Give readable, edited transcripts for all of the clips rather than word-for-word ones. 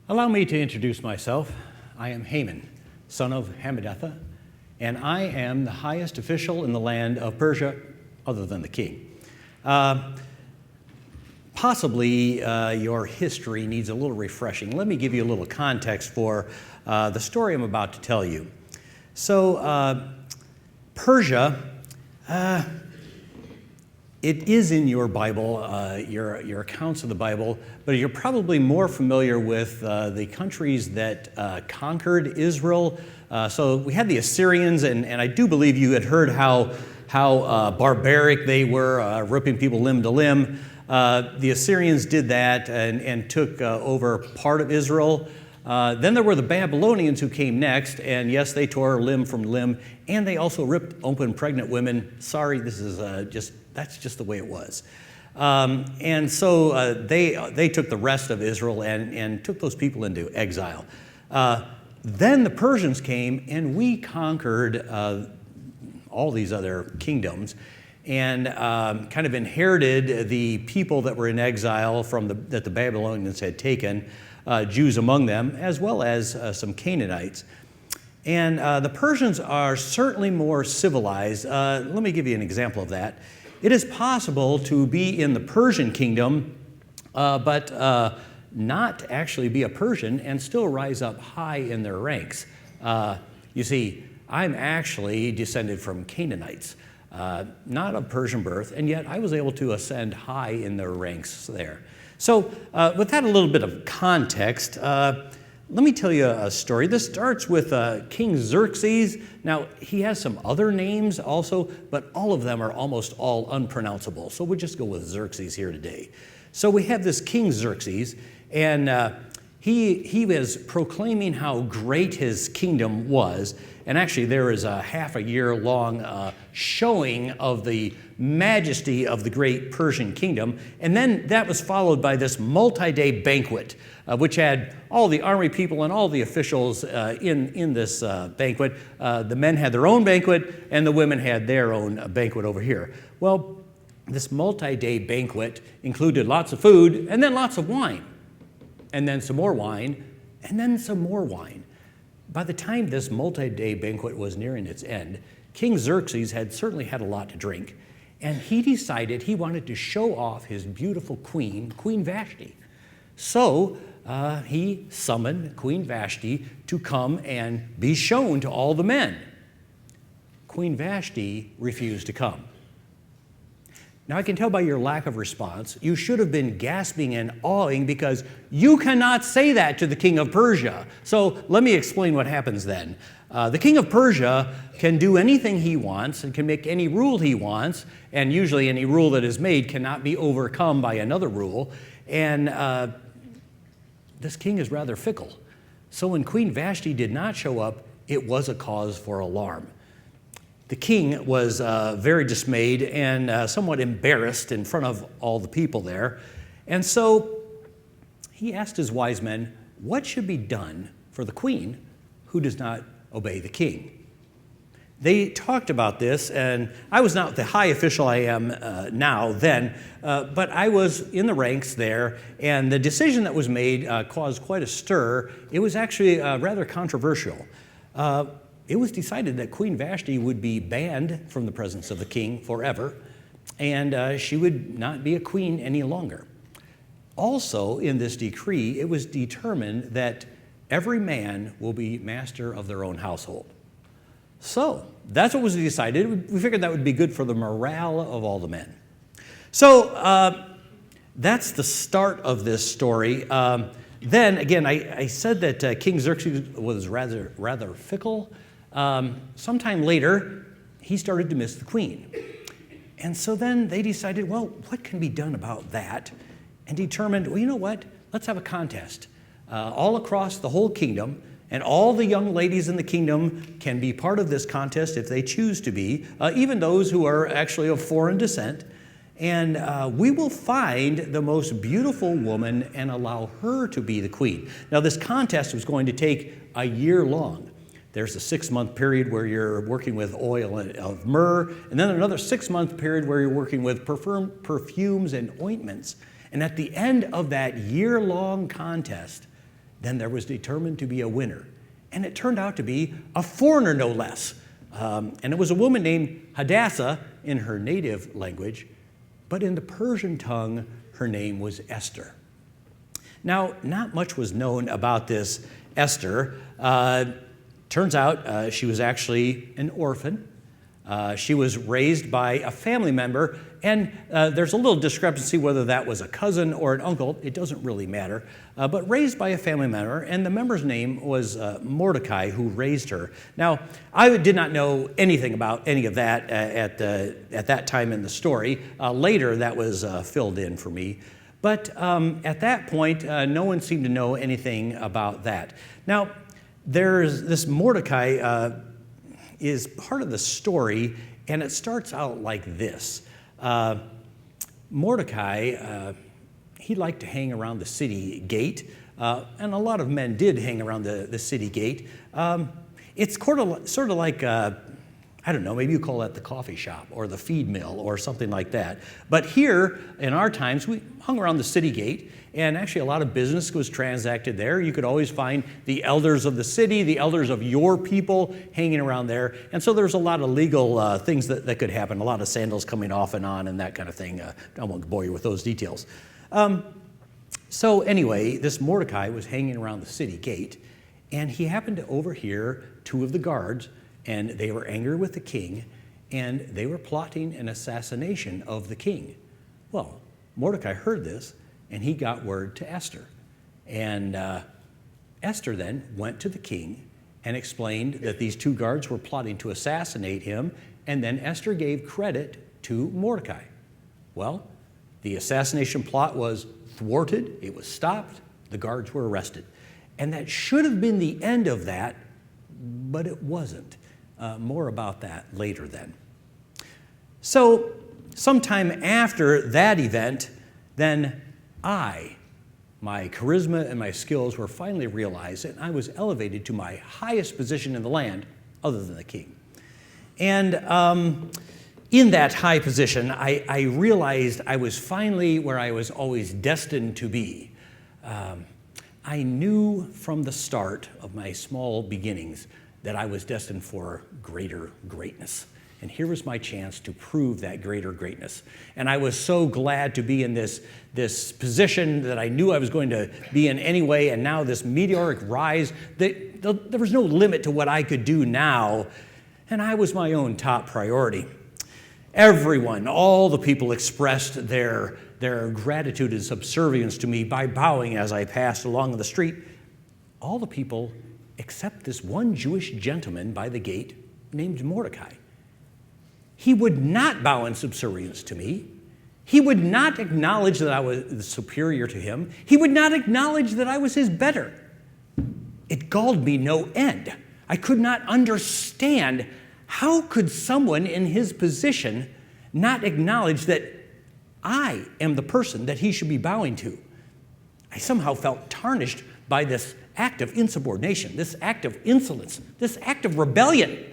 Allow me to introduce myself. I am Haman, son of Hammedatha, and I am the highest official in the land of Persia, other than the king. Possibly your history needs a little refreshing. Let me give you a little context for the story I'm about to tell you. So, Persia, it is in your Bible, your accounts of the Bible, but you're probably more familiar with the countries that conquered Israel. So we had the Assyrians, and I do believe you had heard how barbaric they were, ripping people limb to limb. The Assyrians did that and took over part of Israel. Then there were the Babylonians who came next, and yes, they tore limb from limb, and they also ripped open pregnant women. Sorry, this is that's just the way it was. And so they took the rest of Israel and took those people into exile. Then the Persians came, and we conquered all these other kingdoms, and kind of inherited the people that were in exile that the Babylonians had taken, Jews among them, as well as some Canaanites. And the Persians are certainly more civilized. Let me give you an example of that. It is possible to be in the Persian kingdom, but not actually be a Persian and still rise up high in their ranks. You see, I'm actually descended from Canaanites, not of Persian birth, and yet I was able to ascend high in their ranks there. So with that a little bit of context, let me tell you a story. This starts with King Xerxes. Now, he has some other names also, but all of them are almost all unpronounceable. So we'll just go with Xerxes here today. So we have this King Xerxes, and he was proclaiming how great his kingdom was. And actually, there is a half a year long showing of the majesty of the great Persian kingdom. And then that was followed by this multi-day banquet, which had all the army people and all the officials in this banquet. The men had their own banquet, and the women had their own banquet over here. Well, this multi-day banquet included lots of food, and then lots of wine, and then some more wine, and then some more wine. By the time this multi-day banquet was nearing its end, King Xerxes had certainly had a lot to drink, and he decided he wanted to show off his beautiful queen, Queen Vashti. So he summoned Queen Vashti to come and be shown to all the men. Queen Vashti refused to come. Now, I can tell by your lack of response, you should have been gasping and awing because you cannot say that to the king of Persia. So let me explain what happens then. The king of Persia can do anything he wants and can make any rule he wants, and usually any rule that is made cannot be overcome by another rule. And this king is rather fickle. So when Queen Vashti did not show up, it was a cause for alarm. The king was very dismayed and somewhat embarrassed in front of all the people there. And so he asked his wise men, what should be done for the queen who does not obey the king? They talked about this, and I was not the high official I am now then, but I was in the ranks there, and the decision that was made caused quite a stir. It was actually rather controversial. It was decided that Queen Vashti would be banned from the presence of the king forever, and she would not be a queen any longer. Also, in this decree, it was determined that every man will be master of their own household. So that's what was decided. We figured that would be good for the morale of all the men. So that's the start of this story. Then, again, I said that King Xerxes was rather fickle. Sometime later, he started to miss the queen. And so then they decided, well, what can be done about that? And determined, well, you know what? Let's have a contest all across the whole kingdom, and all the young ladies in the kingdom can be part of this contest if they choose to be, even those who are actually of foreign descent. And we will find the most beautiful woman and allow her to be the queen. Now, this contest was going to take a year long. There's a 6-month period where you're working with oil of myrrh, and then another 6-month period where you're working with perfumes and ointments. And at the end of that year-long contest, then there was determined to be a winner. And it turned out to be a foreigner, no less. And it was a woman named Hadassah in her native language, but in the Persian tongue, her name was Esther. Now, not much was known about this Esther. Turns out she was actually an orphan. She was raised by a family member, and there's a little discrepancy whether that was a cousin or an uncle. It doesn't really matter. But raised by a family member, and the member's name was Mordecai, who raised her. Now, I did not know anything about any of that at that time in the story. Later, that was filled in for me. But at that point, no one seemed to know anything about that. Now, there's this Mordecai is part of the story, and it starts out like this. Mordecai, he liked to hang around the city gate, and a lot of men did hang around the city gate. It's sort of like, I don't know, maybe you call that the coffee shop or the feed mill or something like that. But here, in our times, we hung around the city gate, and actually a lot of business was transacted there. You could always find the elders of the city, the elders of your people hanging around there. And so there's a lot of legal things that could happen, a lot of sandals coming off and on and that kind of thing. I won't bore you with those details. So anyway, this Mordecai was hanging around the city gate, and he happened to overhear two of the guards, and they were angry with the king, and they were plotting an assassination of the king. Well, Mordecai heard this, and he got word to Esther. And Esther then went to the king and explained that these two guards were plotting to assassinate him, and then Esther gave credit to Mordecai. Well, the assassination plot was thwarted, it was stopped, the guards were arrested. And that should have been the end of that, but it wasn't. More about that later then. So, sometime after that event, then my charisma and my skills were finally realized, and I was elevated to my highest position in the land, other than the king. And in that high position, I realized I was finally where I was always destined to be. I knew from the start of my small beginnings that I was destined for greater greatness. And here was my chance to prove that greater greatness. And I was so glad to be in this position that I knew I was going to be in anyway, and now this meteoric rise, there was no limit to what I could do now, and I was my own top priority. Everyone, all the people expressed their gratitude and subservience to me by bowing as I passed along the street. All the people except this one Jewish gentleman by the gate named Mordecai. He would not bow in subservience to me. He would not acknowledge that I was superior to him. He would not acknowledge that I was his better. It galled me no end. I could not understand how could someone in his position not acknowledge that I am the person that he should be bowing to. I somehow felt tarnished by this act of insubordination, this act of insolence, this act of rebellion.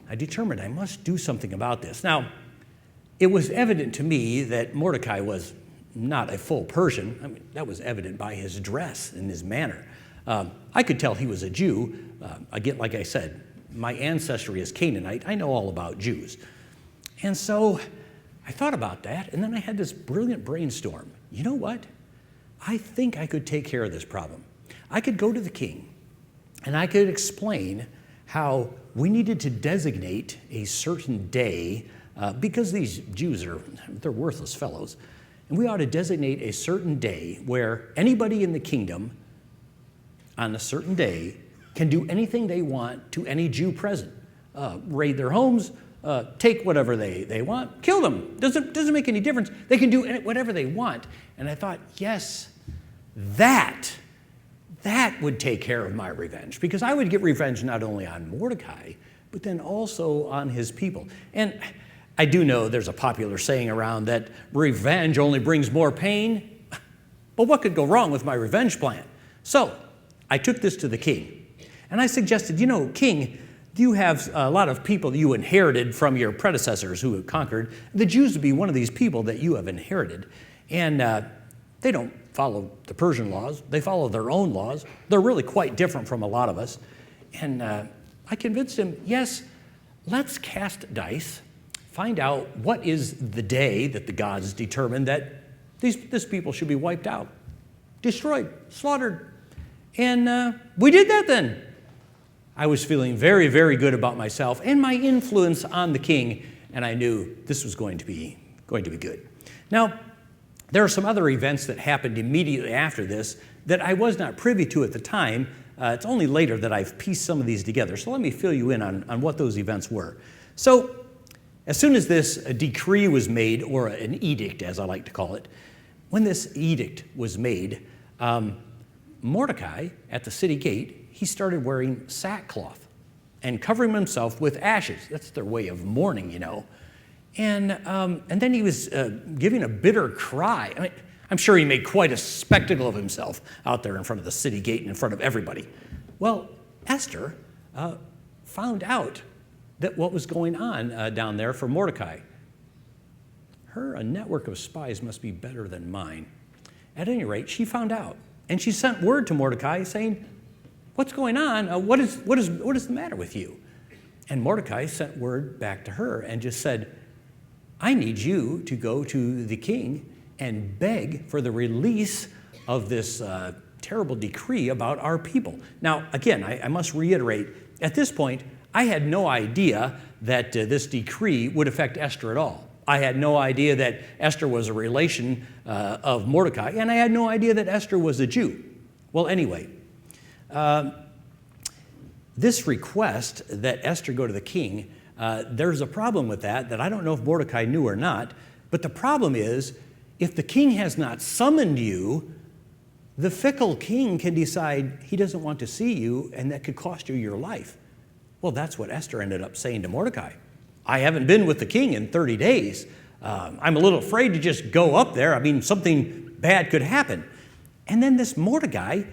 I determined I must do something about this. Now, it was evident to me that Mordecai was not a full Persian. I mean, that was evident by his dress and his manner. I could tell he was a Jew. Again, like I said, my ancestry is Canaanite. I know all about Jews. And so I thought about that, and then I had this brilliant brainstorm. You know what? I think I could take care of this problem. I could go to the king, and I could explain how we needed to designate a certain day, because these Jews they're worthless fellows, and we ought to designate a certain day where anybody in the kingdom on a certain day can do anything they want to any Jew present. Raid their homes, take whatever they want, kill them. Doesn't make any difference. They can do whatever they want. And I thought, yes, that would take care of my revenge, because I would get revenge not only on Mordecai, but then also on his people. And I do know there's a popular saying around that revenge only brings more pain. But what could go wrong with my revenge plan? So I took this to the king, and I suggested, king, you have a lot of people that you inherited from your predecessors who have conquered. The Jews would be one of these people that you have inherited. And They don't follow the Persian laws. They follow their own laws. They're really quite different from a lot of us. And I convinced him, yes, let's cast dice, find out what is the day that the gods determined that this people should be wiped out, destroyed, slaughtered. And we did that then. I was feeling very, very good about myself and my influence on the king, and I knew this was going to be good. Now, there are some other events that happened immediately after this that I was not privy to at the time. It's only later that I've pieced some of these together. So let me fill you in on what those events were. So as soon as this decree was made, or an edict as I like to call it, when this edict was made, Mordecai at the city gate, he started wearing sackcloth and covering himself with ashes. That's their way of mourning, you know. And then he was giving a bitter cry. I mean, I'm sure he made quite a spectacle of himself out there in front of the city gate and in front of everybody. Well, Esther found out that what was going on down there for Mordecai. Her network of spies must be better than mine. At any rate, she found out, and she sent word to Mordecai saying, "What's going on? What is the matter with you?" And Mordecai sent word back to her and just said, "I need you to go to the king and beg for the release of this terrible decree about our people." Now, again, I must reiterate, at this point, I had no idea that this decree would affect Esther at all. I had no idea that Esther was a relation of Mordecai, and I had no idea that Esther was a Jew. Well, anyway, this request that Esther go to the king, there's a problem with that I don't know if Mordecai knew or not, but the problem is, if the king has not summoned you, the fickle king can decide he doesn't want to see you, and that could cost you your life. Well, that's what Esther ended up saying to Mordecai. "I haven't been with the king in 30 days. I'm a little afraid to just go up there. I mean, something bad could happen." And then this Mordecai,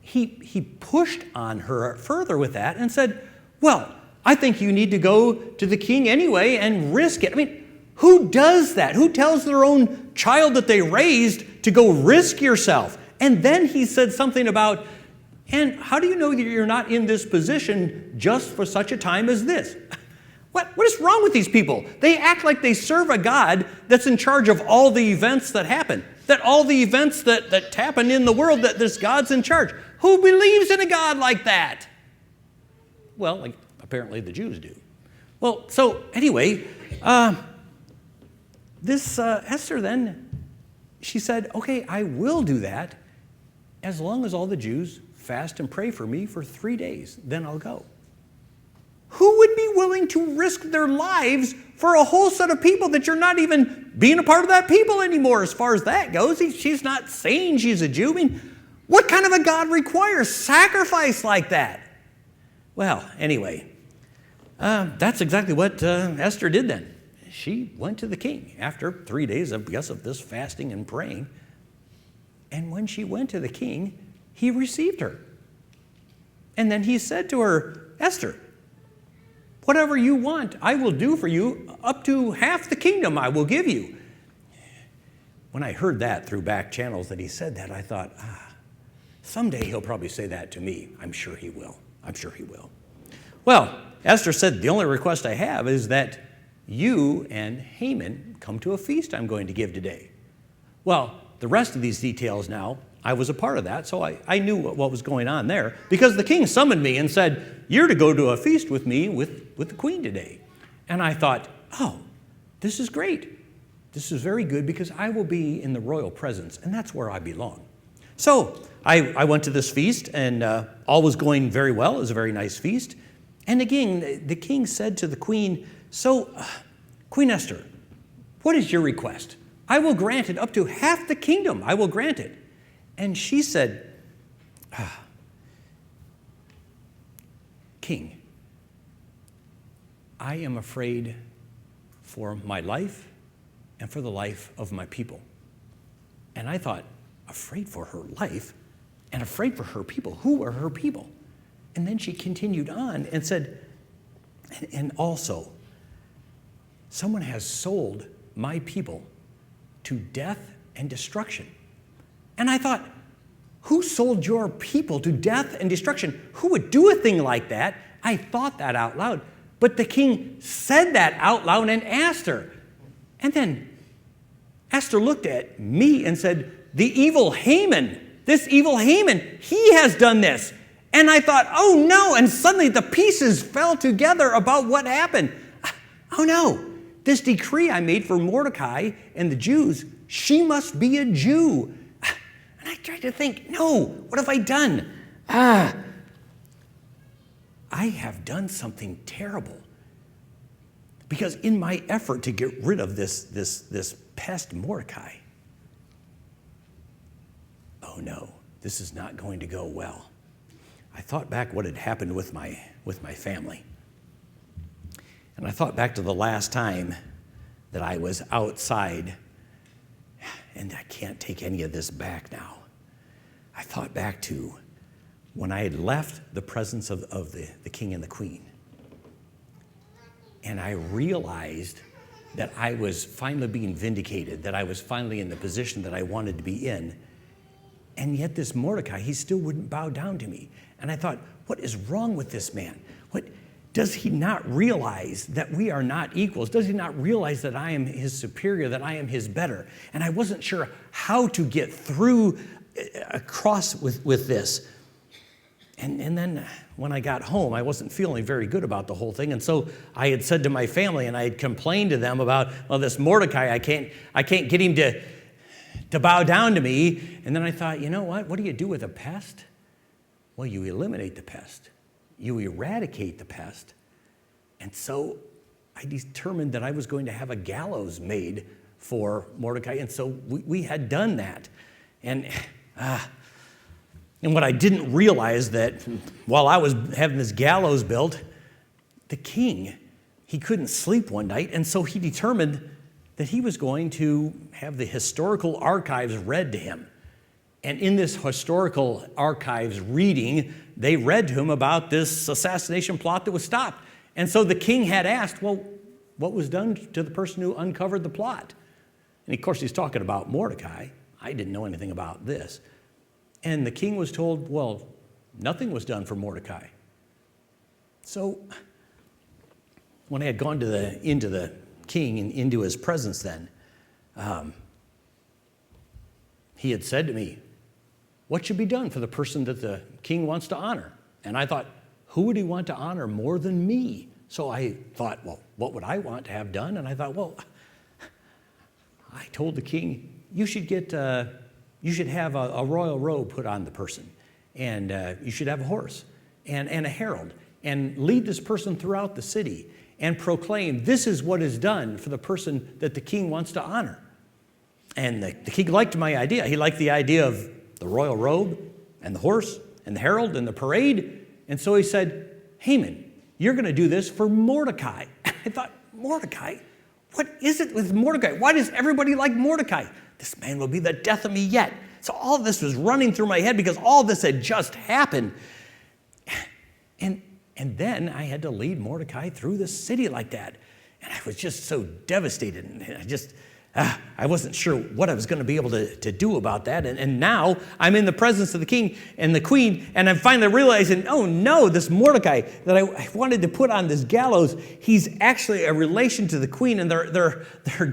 he pushed on her further with that and said, "Well, I think you need to go to the king anyway and risk it." I mean, who does that? Who tells their own child that they raised to go risk yourself? And then he said something about, "And how do you know that you're not in this position just for such a time as this?" What is wrong with these people? They act like they serve a God that's in charge of all the events that happen, that all the events that happen in the world, that this God's in charge. Who believes in a God like that? Well, like apparently the Jews do. Well, so anyway, this Esther then, she said, "Okay, I will do that as long as all the Jews fast and pray for me for 3 days. Then I'll go." Who would be willing to risk their lives for a whole set of people that you're not even being a part of that people anymore as far as that goes? She's not saying she's a Jew. I mean, what kind of a God requires sacrifice like that? Well, anyway, that's exactly what Esther did then. She went to the king after 3 days, of this fasting and praying. And when she went to the king, he received her. And then he said to her, "Esther, whatever you want, I will do for you. Up to half the kingdom I will give you." When I heard that through back channels that he said that, I thought, someday he'll probably say that to me. I'm sure he will. I'm sure he will. Well, Esther said, "The only request I have is that you and Haman come to a feast I'm going to give today." Well, the rest of these details now, I was a part of that, so I knew what was going on there, because the king summoned me and said, "You're to go to a feast with me with the queen today." And I thought, oh, this is great. This is very good, because I will be in the royal presence, and that's where I belong. So I went to this feast, and all was going very well. It was a very nice feast. And again, the king said to the queen, "So, Queen Esther, what is your request? I will grant it. Up to half the kingdom, I will grant it." And she said, "King, I am afraid for my life and for the life of my people." And I thought, afraid for her life and afraid for her people? Who are her people? And then she continued on and said, and also, someone has sold my people to death and destruction. And I thought, who sold your people to death and destruction? Who would do a thing like that? I thought that out loud. But the king said that out loud and asked her. And then Esther looked at me and said, the evil Haman, this evil Haman, he has done this. And I thought, oh no. And suddenly the pieces fell together about what happened. Oh no. This decree I made for Mordecai and the Jews, she must be a Jew. And I tried to think, no, what have I done? I have done something terrible. Because in my effort to get rid of this pest Mordecai, oh no, this is not going to go well. I thought back what had happened with my family. And I thought back to the last time that I was outside, and I can't take any of this back now. I thought back to when I had left the presence of the king and the queen. And I realized that I was finally being vindicated, that I was finally in the position that I wanted to be in. And yet this Mordecai, he still wouldn't bow down to me. And I thought, what is wrong with this man? Does he not realize that we are not equals? Does he not realize that I am his superior, that I am his better? And I wasn't sure how to get through across with this. And then when I got home, I wasn't feeling very good about the whole thing. And so I had said to my family, and I had complained to them about, well, this Mordecai, I can't get him to bow down to me. And then I thought, you know what? What do you do with a pest? Well, you eliminate the pest. You eradicate the pest. And so I determined that I was going to have a gallows made for Mordecai. And so we had done that. And what I didn't realize that while I was having this gallows built, the king, he couldn't sleep one night. And so he determined that he was going to have the historical archives read to him. And in this historical archives reading, they read to him about this assassination plot that was stopped. And so the king had asked, well, what was done to the person who uncovered the plot? And of course, he's talking about Mordecai. I didn't know anything about this. And the king was told, well, nothing was done for Mordecai. So when I had gone into the king and into his presence then, he had said to me, what should be done for the person that the king wants to honor? And I thought, who would he want to honor more than me? So I thought, well, what would I want to have done? And I thought, well, I told the king, you should have a royal robe put on the person. And you should have a horse and a herald. And lead this person throughout the city and proclaim, this is what is done for the person that the king wants to honor. And the king liked my idea. He liked the idea of the royal robe and the horse and the herald and the parade. And so he said, Haman, you're going to do this for Mordecai. I thought, Mordecai? What is it with Mordecai? Why does everybody like Mordecai? This man will be the death of me yet. So all of this was running through my head because all this had just happened. And then I had to lead Mordecai through the city like that. And I was just so devastated. And I wasn't sure what I was going to be able to do about that. And now I'm in the presence of the king and the queen, and I'm finally realizing, oh no, this Mordecai that I wanted to put on this gallows, he's actually a relation to the queen, and they're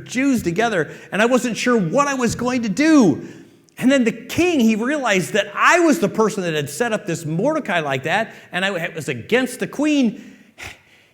Jews together, and I wasn't sure what I was going to do. And then the king, he realized that I was the person that had set up this Mordecai like that, and I was against the queen.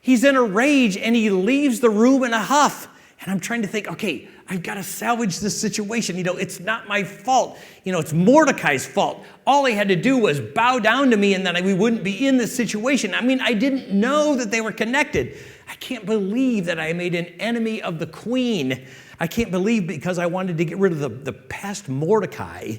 He's in a rage, and he leaves the room in a huff. And I'm trying to think, okay, I've got to salvage this situation. It's not my fault. It's Mordecai's fault. All he had to do was bow down to me, and then we wouldn't be in this situation. I didn't know that they were connected. I can't believe that I made an enemy of the queen. I can't believe because I wanted to get rid of the pest Mordecai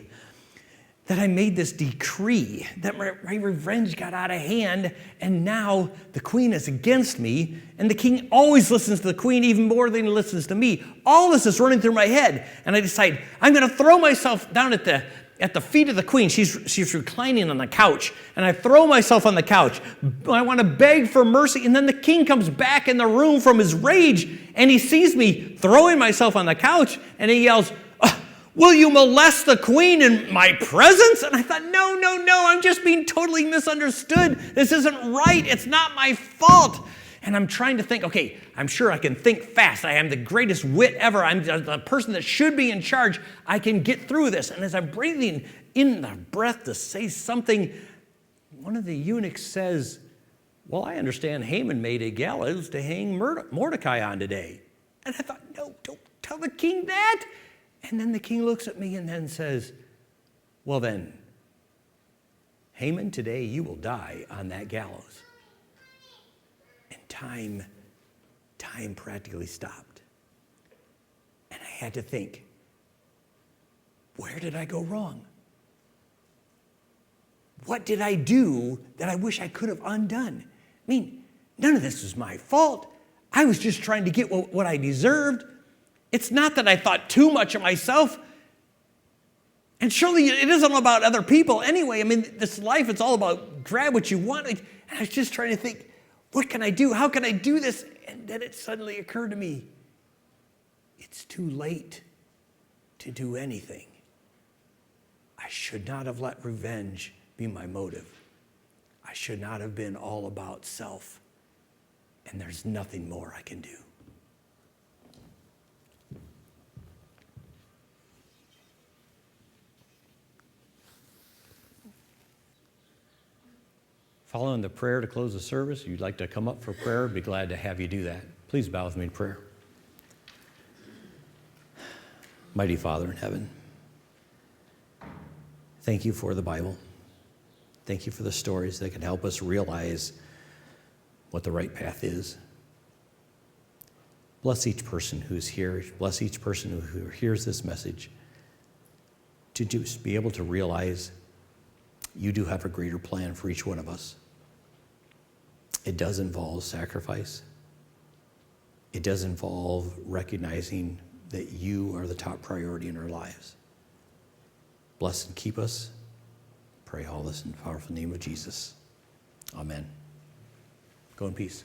that I made this decree, that my revenge got out of hand, and now the queen is against me, and the king always listens to the queen even more than he listens to me. All this is running through my head, and I decide I'm going to throw myself down at the feet of the queen. She's reclining on the couch, and I throw myself on the couch. I want to beg for mercy, and then the king comes back in the room from his rage, and he sees me throwing myself on the couch, and he yells, will you molest the queen in my presence? And I thought, no, I'm just being totally misunderstood. This isn't right. It's not my fault. And I'm trying to think, okay, I'm sure I can think fast. I am the greatest wit ever. I'm the person that should be in charge. I can get through this. And as I'm breathing in the breath to say something, one of the eunuchs says, well, I understand Haman made a gallows to hang Mordecai on today. And I thought, no, don't tell the king that. And then the king looks at me and then says, well then, Haman, today you will die on that gallows. And time practically stopped. And I had to think, where did I go wrong? What did I do that I wish I could have undone? I mean, none of this was my fault. I was just trying to get what I deserved. It's not that I thought too much of myself. And surely it isn't about other people anyway. I mean, this life, it's all about grab what you want. And I was just trying to think, what can I do? How can I do this? And then it suddenly occurred to me, it's too late to do anything. I should not have let revenge be my motive. I should not have been all about self. And there's nothing more I can do. Following the prayer to close the service, if you'd like to come up for prayer, I'd be glad to have you do that. Please bow with me in prayer. Mighty Father in heaven, thank you for the Bible. Thank you for the stories that can help us realize what the right path is. Bless each person who's here. Bless each person who hears this message to just be able to realize you do have a greater plan for each one of us. It does involve sacrifice. It does involve recognizing that you are the top priority in our lives. Bless and keep us. Pray all this in the powerful name of Jesus. Amen. Go in peace.